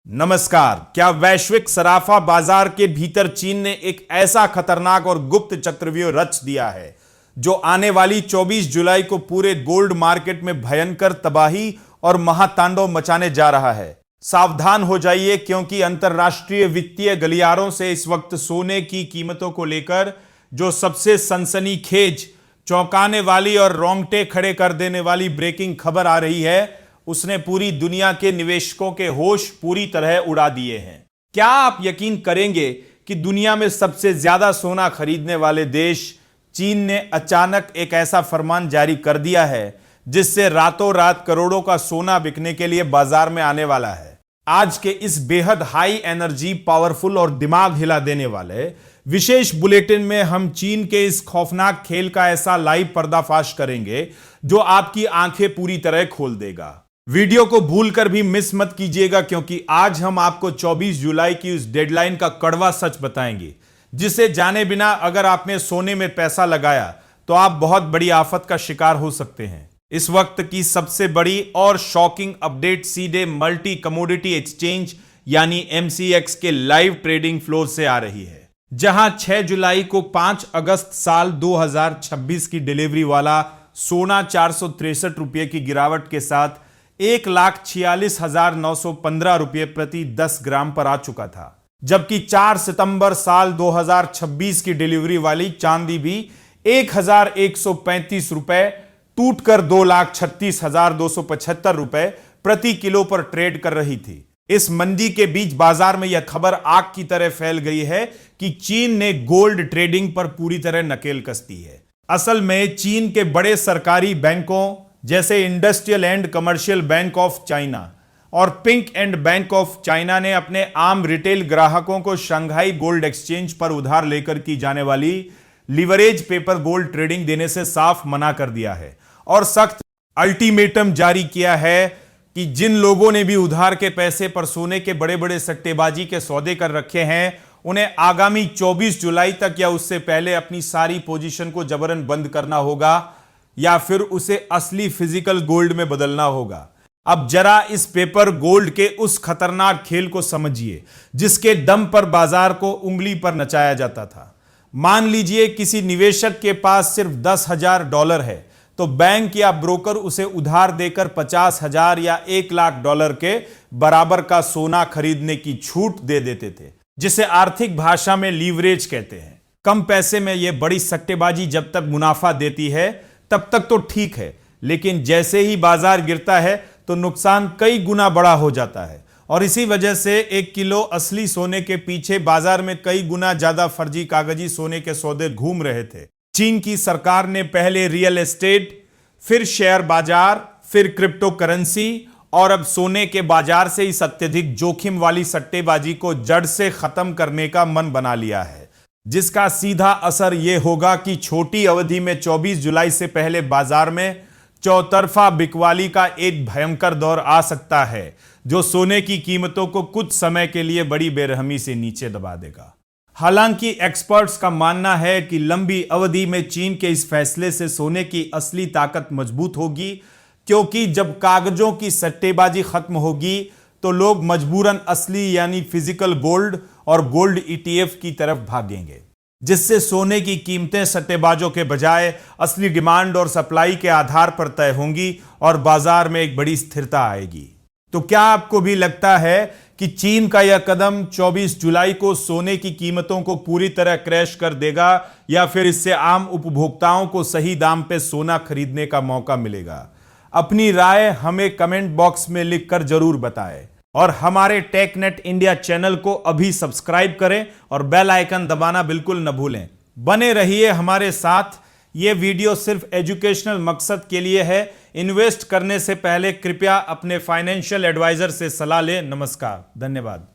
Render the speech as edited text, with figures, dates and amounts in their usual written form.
नमस्कार। क्या वैश्विक सराफा बाजार के भीतर चीन ने एक ऐसा खतरनाक और गुप्त चक्रव्यूह रच दिया है जो आने वाली 24 जुलाई को पूरे गोल्ड मार्केट में भयंकर तबाही और महातांडव मचाने जा रहा है। सावधान हो जाइए, क्योंकि अंतरराष्ट्रीय वित्तीय गलियारों से इस वक्त सोने की कीमतों को लेकर जो सबसे सनसनीखेज, चौंकाने वाली और रोंगटे खड़े कर देने वाली ब्रेकिंग खबर आ रही है, उसने पूरी दुनिया के निवेशकों के होश पूरी तरह उड़ा दिए हैं। क्या आप यकीन करेंगे कि दुनिया में सबसे ज्यादा सोना खरीदने वाले देश चीन ने अचानक एक ऐसा फरमान जारी कर दिया है जिससे रातों रात करोड़ों का सोना बिकने के लिए बाजार में आने वाला है। आज के इस बेहद हाई एनर्जी, पावरफुल और दिमाग हिला देने वाले विशेष बुलेटिन में हम चीन के इस खौफनाक खेल का ऐसा लाइव पर्दाफाश करेंगे जो आपकी आंखें पूरी तरह खोल देगा। वीडियो को भूलकर भी मिस मत कीजिएगा, क्योंकि आज हम आपको 24 जुलाई की उस डेडलाइन का कड़वा सच बताएंगे जिसे जाने बिना अगर आपने सोने में पैसा लगाया तो आप बहुत बड़ी आफत का शिकार हो सकते हैं। इस वक्त की सबसे बड़ी और शॉकिंग अपडेट सीधे मल्टी कमोडिटी एक्सचेंज यानी MCX के लाइव ट्रेडिंग फ्लोर से आ रही है, जहां 6 जुलाई को 5 अगस्त साल 2026 की डिलीवरी वाला सोना 463 रुपये की गिरावट के साथ 1,46,915 रुपये प्रति 10 ग्राम पर आ चुका था, जबकि 4 सितंबर साल 2026 की डिलीवरी वाली चांदी भी 1,135 रुपये टूटकर 2,36,275 रुपये प्रति किलो पर ट्रेड कर रही थी। इस मंदी के बीच बाजार में यह खबर आग की तरह फैल गई है कि चीन ने गोल्ड ट्रेडिंग पर पूरी तरह नकेल कस दी है। असल में चीन के बड़े सरकारी बैंकों जैसे industrial and commercial bank of China और pink and bank of China ने अपने आम रिटेल ग्राहकों को शंघाई गोल्ड एक्सचेंज पर उधार लेकर की जाने वाली लिवरेज पेपर गोल्ड ट्रेडिंग देने से साफ मना कर दिया है और सख्त अल्टीमेटम जारी किया है कि जिन लोगों ने भी उधार के पैसे पर सोने के बड़े बड़े सट्टेबाजी के सौदे कर रखे हैं, उन्हें आगामी 24 जुलाई तक या उससे पहले अपनी सारी पोजीशन को जबरन बंद करना होगा या फिर उसे असली फिजिकल गोल्ड में बदलना होगा। अब जरा इस पेपर गोल्ड के उस खतरनाक खेल को समझिए जिसके दम पर बाजार को उंगली पर नचाया जाता था। मान लीजिए किसी निवेशक के पास सिर्फ $10,000 है तो बैंक या ब्रोकर उसे उधार देकर $50,000 या $1,00,000 के बराबर का सोना खरीदने की छूट दे देते थे, जिसे आर्थिक भाषा में लीवरेज कहते हैं। कम पैसे में यह बड़ी सट्टेबाजी जब तक मुनाफा देती है तब तक तो ठीक है, लेकिन जैसे ही बाजार गिरता है तो नुकसान कई गुना बड़ा हो जाता है और इसी वजह से 1 किलो असली सोने के पीछे बाजार में कई गुना ज्यादा फर्जी कागजी सोने के सौदे घूम रहे थे। चीन की सरकार ने पहले रियल एस्टेट, फिर शेयर बाजार, फिर क्रिप्टो करेंसी और अब सोने के बाजार से इस अत्यधिक जोखिम वाली सट्टेबाजी को जड़ से खत्म करने का मन बना लिया है, जिसका सीधा असर यह होगा कि छोटी अवधि में 24 जुलाई से पहले बाजार में चौतरफा बिकवाली का एक भयंकर दौर आ सकता है जो सोने की कीमतों को कुछ समय के लिए बड़ी बेरहमी से नीचे दबा देगा। हालांकि एक्सपर्ट्स का मानना है कि लंबी अवधि में चीन के इस फैसले से सोने की असली ताकत मजबूत होगी, क्योंकि जब कागजों की सट्टेबाजी खत्म होगी तो लोग मजबूरन असली यानी फिजिकल गोल्ड और गोल्ड ETF की तरफ भागेंगे, जिससे सोने की कीमतें सट्टेबाजों के बजाय असली डिमांड और सप्लाई के आधार पर तय होंगी और बाजार में एक बड़ी स्थिरता आएगी। तो क्या आपको भी लगता है कि चीन का यह कदम 24 जुलाई को सोने की कीमतों को पूरी तरह क्रैश कर देगा, या फिर इससे आम उपभोक्ताओं को सही दाम पे सोना खरीदने का मौका मिलेगा? अपनी राय हमें कमेंट बॉक्स में लिखकर जरूर बताएं और हमारे टेकनेट इंडिया चैनल को अभी सब्सक्राइब करें और बेल आइकन दबाना बिल्कुल न भूलें। बने रहिए हमारे साथ। यह वीडियो सिर्फ एजुकेशनल मकसद के लिए है। इन्वेस्ट करने से पहले कृपया अपने फाइनेंशियल एडवाइजर से सलाह लें। नमस्कार, धन्यवाद।